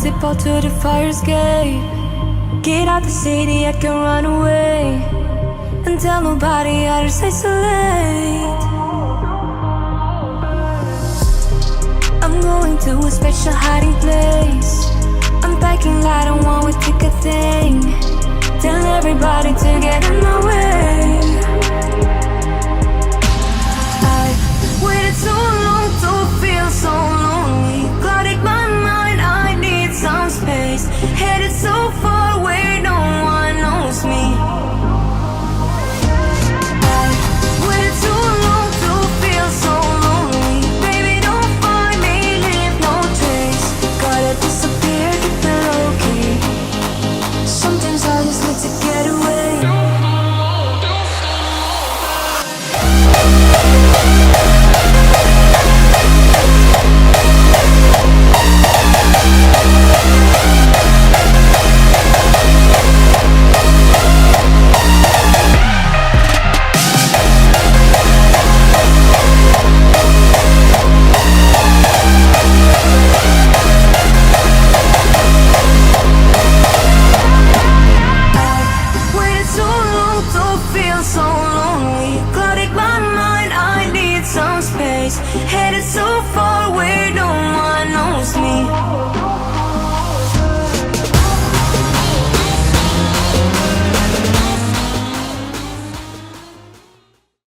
tip out to the fire escape. Get out the city, I can run away and tell nobody I just isolate. I'm going to a special hiding place. I'm packing light, I won't take a thing. Tell everybody to get in my way. I waited so long to feel so lonely. Clouded my mind, I need some space. Headed so far away, no one knows me. I waited so long to feel so lonely. Baby, don't find me, leave no trace. Gotta disappear, keep it low key. Sometimes I just need to get away. So lonely, clouded my mind, I need some space. Headed so far away, no one knows me.